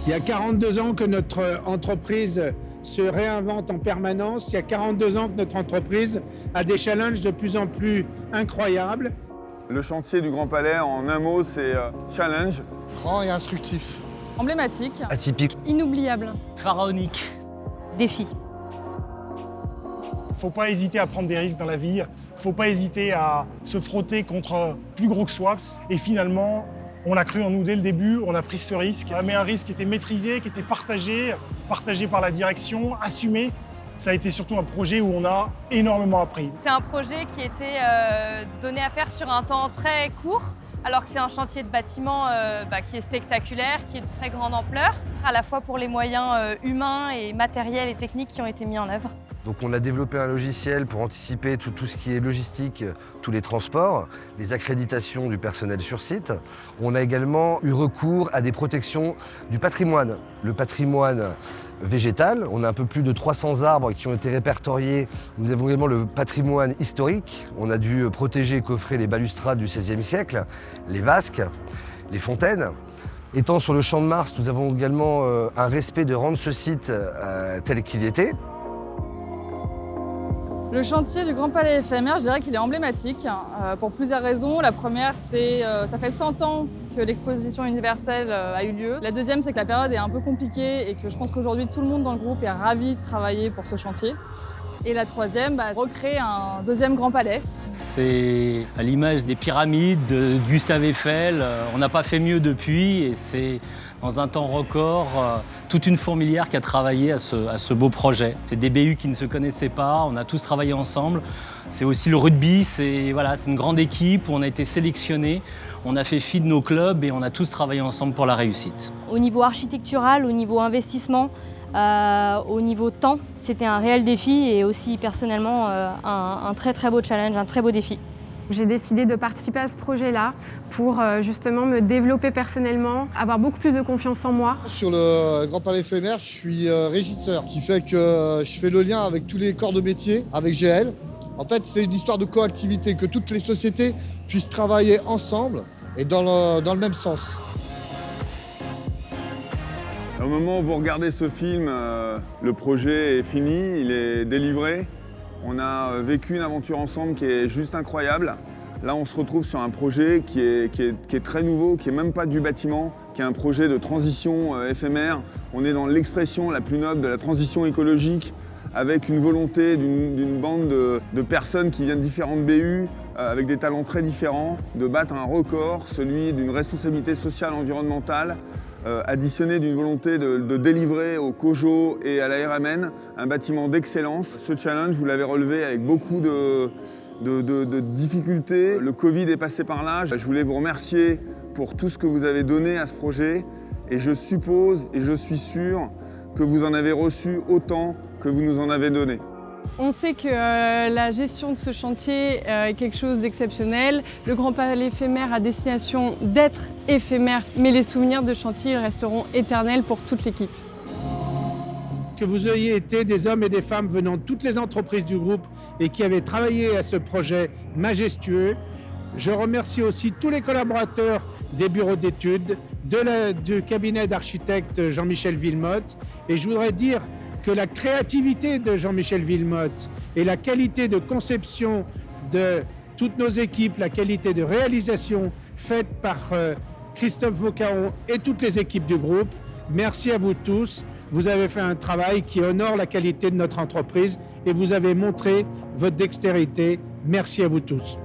Il y a 42 ans que notre entreprise se réinvente en permanence. Il y a 42 ans que notre entreprise a des challenges de plus en plus incroyables. Le chantier du Grand Palais, en un mot, c'est challenge. Grand et instructif. Emblématique. Atypique. Inoubliable. Pharaonique. Défi. Faut pas hésiter à prendre des risques dans la vie. Faut pas hésiter à se frotter contre plus gros que soi. Et finalement, on a cru en nous dès le début, on a pris ce risque. Mais un risque qui était maîtrisé, qui était partagé par la direction, assumé. Ça a été surtout un projet où on a énormément appris. C'est un projet qui était donné à faire sur un temps très court, alors que c'est un chantier de bâtiment qui est spectaculaire, qui est de très grande ampleur, à la fois pour les moyens humains et matériels et techniques qui ont été mis en œuvre. Donc on a développé un logiciel pour anticiper tout ce qui est logistique, tous les transports, les accréditations du personnel sur site. On a également eu recours à des protections du patrimoine. Le patrimoine végétal, on a un peu plus de 300 arbres qui ont été répertoriés. Nous avons également le patrimoine historique. On a dû protéger et coffrer les balustrades du XVIe siècle, les vasques, les fontaines. Étant sur le Champ de Mars, nous avons également un respect de rendre ce site tel qu'il était. Le chantier du Grand Palais éphémère, je dirais qu'il est emblématique pour plusieurs raisons. La première, c'est ça fait 100 ans que l'exposition universelle a eu lieu. La deuxième, c'est que la période est un peu compliquée et que je pense qu'aujourd'hui, tout le monde dans le groupe est ravi de travailler pour ce chantier. Et la troisième, recréer un deuxième Grand Palais. C'est à l'image des pyramides de Gustave Eiffel. On n'a pas fait mieux depuis et c'est dans un temps record toute une fourmilière qui a travaillé à ce beau projet. C'est des BU qui ne se connaissaient pas, on a tous travaillé ensemble. C'est aussi le rugby, c'est une grande équipe où on a été sélectionnés, on a fait fi de nos clubs et on a tous travaillé ensemble pour la réussite. Au niveau architectural, au niveau investissement, au niveau temps, c'était un réel défi et aussi personnellement un très très beau challenge, un très beau défi. J'ai décidé de participer à ce projet-là pour justement me développer personnellement, avoir beaucoup plus de confiance en moi. Sur le Grand Palais éphémère, je suis régisseur, qui fait que je fais le lien avec tous les corps de métier, avec GL. En fait, c'est une histoire de coactivité, que toutes les sociétés puissent travailler ensemble et dans le même sens. Au moment où vous regardez ce film, le projet est fini, il est délivré. On a vécu une aventure ensemble qui est juste incroyable. Là, on se retrouve sur un projet qui est très nouveau, qui n'est même pas du bâtiment, qui est un projet de transition éphémère. On est dans l'expression la plus noble de la transition écologique, avec une volonté d'une bande de personnes qui viennent de différentes BU, avec des talents très différents, de battre un record, celui d'une responsabilité sociale environnementale, additionné d'une volonté de délivrer au COJO et à la RMN un bâtiment d'excellence. Ce challenge, vous l'avez relevé avec beaucoup de difficultés. Le Covid est passé par là. Je voulais vous remercier pour tout ce que vous avez donné à ce projet et je suppose et je suis sûr que vous en avez reçu autant que vous nous en avez donné. On sait que la gestion de ce chantier est quelque chose d'exceptionnel. Le Grand Palais éphémère a destination d'être éphémère, mais les souvenirs de chantier resteront éternels pour toute l'équipe. Que vous ayez été des hommes et des femmes venant de toutes les entreprises du groupe et qui avaient travaillé à ce projet majestueux. Je remercie aussi tous les collaborateurs des bureaux d'études, du cabinet d'architecte Jean-Michel Villemotte. Et je voudrais dire que la créativité de Jean-Michel Villemotte et la qualité de conception de toutes nos équipes, la qualité de réalisation faite par Christophe Vaucaon et toutes les équipes du groupe, merci à vous tous. Vous avez fait un travail qui honore la qualité de notre entreprise et vous avez montré votre dextérité. Merci à vous tous.